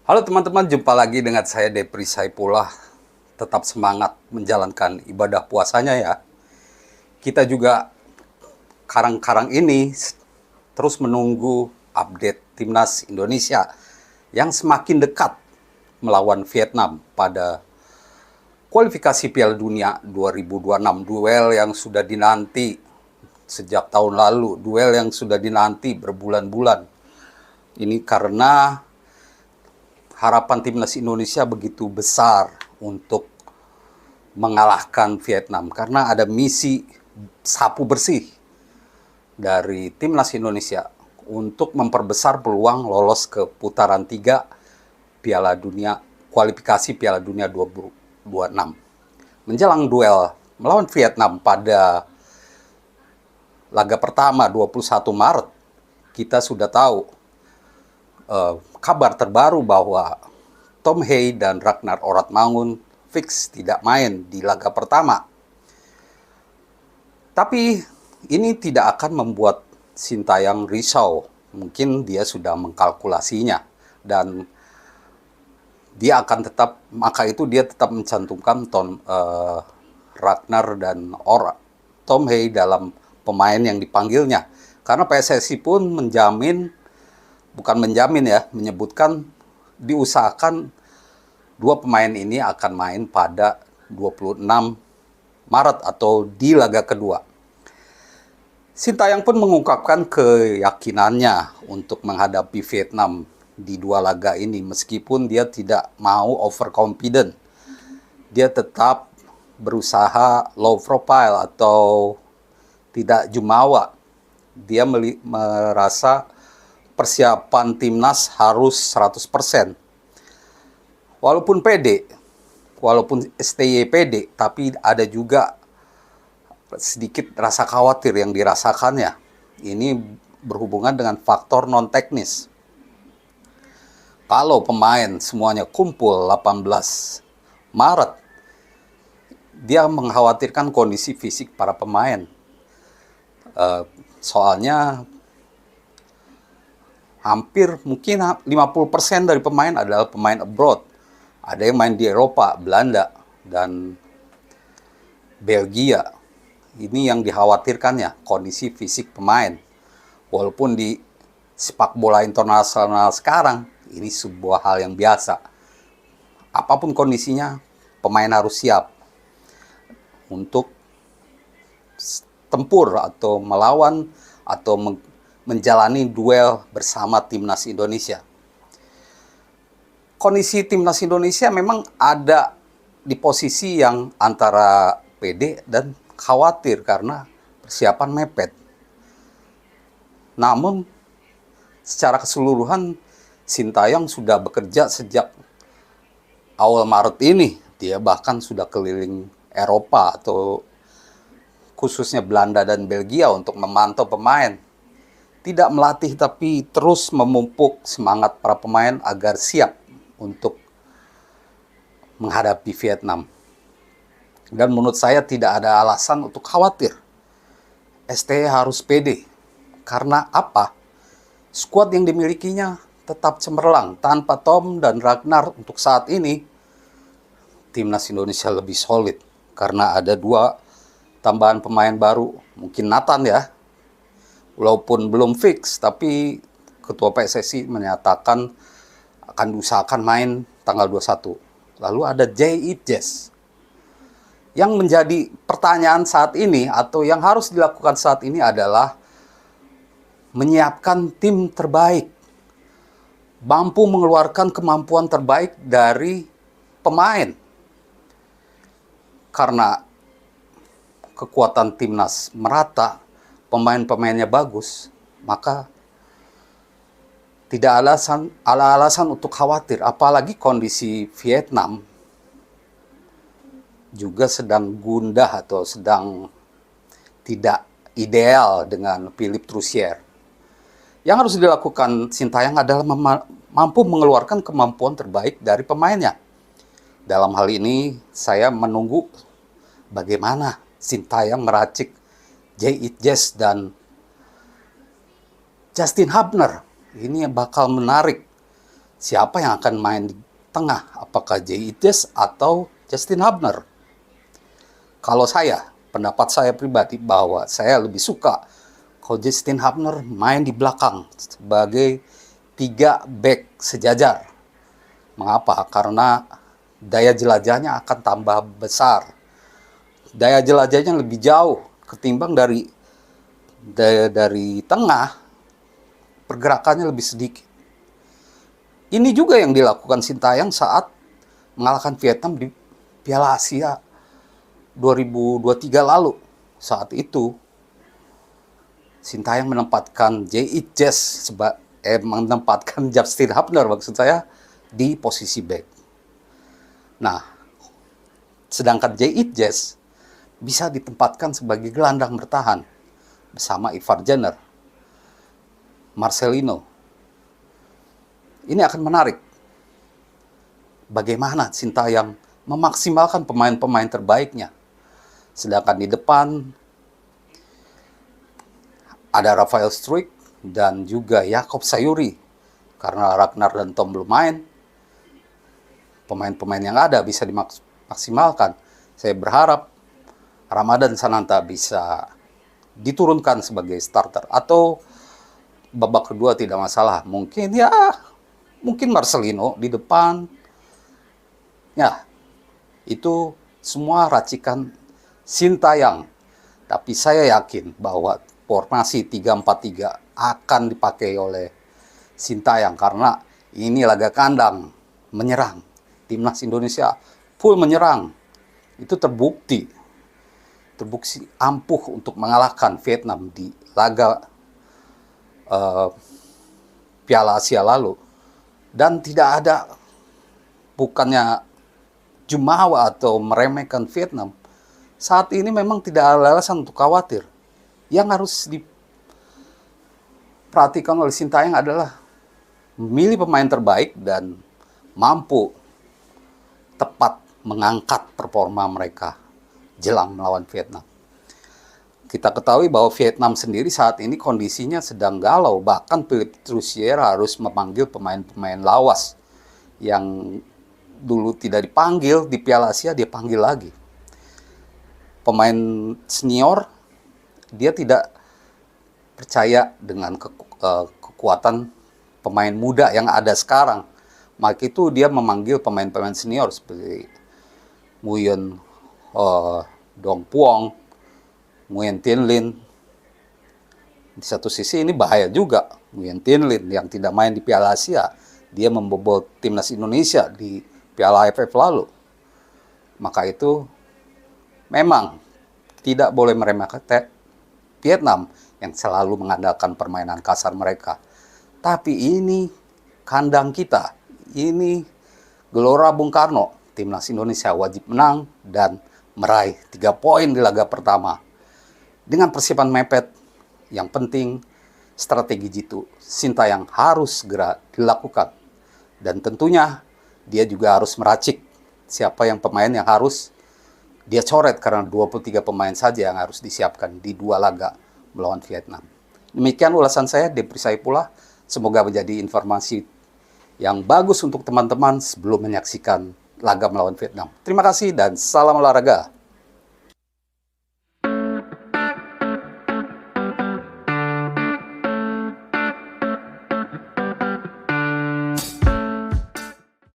Halo teman-teman, jumpa lagi dengan saya Depri Saipullah. Tetap semangat menjalankan ibadah puasanya ya. Kita juga karang-karang ini terus menunggu update Timnas Indonesia yang semakin dekat melawan Vietnam pada kualifikasi Piala Dunia 2026. Duel yang sudah dinanti sejak tahun lalu, duel yang sudah dinanti berbulan-bulan. Ini karena harapan Timnas Indonesia begitu besar untuk mengalahkan Vietnam karena ada misi sapu bersih dari Timnas Indonesia untuk memperbesar peluang lolos ke putaran 3 Piala Dunia, kualifikasi Piala Dunia 2026. Menjelang duel melawan Vietnam pada laga pertama 21 Maret, kita sudah tahu kabar terbaru bahwa Tom Hei dan Ragnar Oratmangun fix tidak main di laga pertama. Tapi ini tidak akan membuat Sintayong risau. Mungkin dia sudah mengkalkulasinya dan dia akan tetap, maka itu dia tetap mencantumkan Ragnar dan Tom Hei dalam pemain yang dipanggilnya. Karena PSSI pun menyebutkan diusahakan dua pemain ini akan main pada 26 Maret atau di laga kedua. Sintayong pun mengungkapkan keyakinannya untuk menghadapi Vietnam di dua laga ini meskipun dia tidak mau overconfident. Dia tetap berusaha low profile atau tidak jumawa. Dia merasa persiapan timnas harus 100%. Walaupun pede, walaupun STY pede, tapi ada juga sedikit rasa khawatir yang dirasakannya. Ini berhubungan dengan faktor non-teknis. Kalau pemain semuanya kumpul 18 Maret, dia mengkhawatirkan kondisi fisik para pemain. Soalnya hampir mungkin 50% dari pemain adalah pemain abroad. Ada yang main di Eropa, Belanda, dan Belgia. Ini yang dikhawatirkannya, kondisi fisik pemain. Walaupun di sepak bola internasional sekarang, ini sebuah hal yang biasa. Apapun kondisinya, pemain harus siap untuk tempur atau melawan atau menjalani duel bersama Timnas Indonesia. Kondisi Timnas Indonesia memang ada di posisi yang antara pede dan khawatir karena persiapan mepet. Namun, secara keseluruhan, Sintayong sudah bekerja sejak awal Maret ini. Dia bahkan sudah keliling Eropa atau khususnya Belanda dan Belgia untuk memantau pemain. Tidak melatih tapi terus memupuk semangat para pemain agar siap untuk menghadapi Vietnam. Dan menurut saya tidak ada alasan untuk khawatir. STY harus pede. Karena apa? Skuad yang dimilikinya tetap cemerlang. Tanpa Tom dan Ragnar untuk saat ini, Timnas Indonesia lebih solid. Karena ada dua tambahan pemain baru. Mungkin Nathan ya. Walaupun belum fix, tapi Ketua PSSI menyatakan akan diusahakan main tanggal 21. Lalu ada J.I.Jes. Yang menjadi pertanyaan saat ini atau yang harus dilakukan saat ini adalah menyiapkan tim terbaik. Mampu mengeluarkan kemampuan terbaik dari pemain. Karena kekuatan timnas merata, pemain-pemainnya bagus, maka tidak ada alasan untuk khawatir. Apalagi kondisi Vietnam juga sedang gundah atau sedang tidak ideal dengan Philippe Troussier. Yang harus dilakukan Sintayong adalah mampu mengeluarkan kemampuan terbaik dari pemainnya. Dalam hal ini, saya menunggu bagaimana Sintayong meracik J.I.Jes dan Justin Hubner. Ini bakal menarik siapa yang akan main di tengah? Apakah Jay Ijes atau Justin Hubner? Kalau saya, pendapat saya pribadi bahwa saya lebih suka kalau Justin Hubner main di belakang sebagai 3 back sejajar. Mengapa? Karena daya jelajahnya akan tambah besar. Daya jelajahnya lebih jauh ketimbang dari tengah, pergerakannya lebih sedikit. Ini juga yang dilakukan Sintayong saat mengalahkan Vietnam di Piala Asia 2023 lalu. Saat itu Sintayong menempatkan menempatkan Justin Hubner maksud saya di posisi back. Nah, sedangkan Jay Ijes bisa ditempatkan sebagai gelandang bertahan bersama Ivar Jenner, Marcelino. Ini akan menarik. Bagaimana Sintayong memaksimalkan pemain-pemain terbaiknya. Sedangkan di depan ada Rafael Struijk dan juga Jakob Sayuri. Karena Ragnar dan Tom belum main, pemain-pemain yang ada bisa dimaksimalkan. Saya berharap Ramadan Sananta bisa diturunkan sebagai starter. Atau babak kedua tidak masalah. Mungkin Marcelino di depan. Ya, itu semua racikan Sintayong. Tapi saya yakin bahwa formasi 3-4-3 akan dipakai oleh Sintayong karena ini laga kandang, menyerang. Timnas Indonesia full menyerang. Itu terbukti ampuh untuk mengalahkan Vietnam di laga Piala Asia lalu. Dan tidak ada, bukannya jumawa atau meremehkan Vietnam, saat ini memang tidak ada alasan untuk khawatir. Yang harus diperhatikan oleh Sintayong adalah memilih pemain terbaik dan mampu tepat mengangkat performa mereka jelang melawan Vietnam. Kita ketahui bahwa Vietnam sendiri saat ini kondisinya sedang galau. Bahkan Philippe Troussier harus memanggil pemain-pemain lawas yang dulu tidak dipanggil di Piala Asia, dia panggil lagi. Pemain senior, dia tidak percaya dengan kekuatan pemain muda yang ada sekarang. Maka itu dia memanggil pemain-pemain senior seperti Nguyen Dong Puong, Nguyen Tin Linh. Di satu sisi ini bahaya juga. Nguyen Tin Linh yang tidak main di Piala Asia, dia membobol timnas Indonesia di Piala AFF lalu. Maka itu memang tidak boleh meremehkan Vietnam yang selalu mengandalkan permainan kasar mereka. Tapi ini kandang kita, ini Gelora Bung Karno. Timnas Indonesia wajib menang dan meraih 3 poin di laga pertama. Dengan persiapan mepet, yang penting strategi jitu Sintayong harus segera dilakukan. Dan tentunya dia juga harus meracik siapa yang pemain yang harus dia coret karena 23 pemain saja yang harus disiapkan di 2 laga melawan Vietnam. Demikian ulasan saya, Depri Saipullah. Semoga menjadi informasi yang bagus untuk teman-teman sebelum menyaksikan laga melawan Vietnam. Terima kasih dan salam olahraga.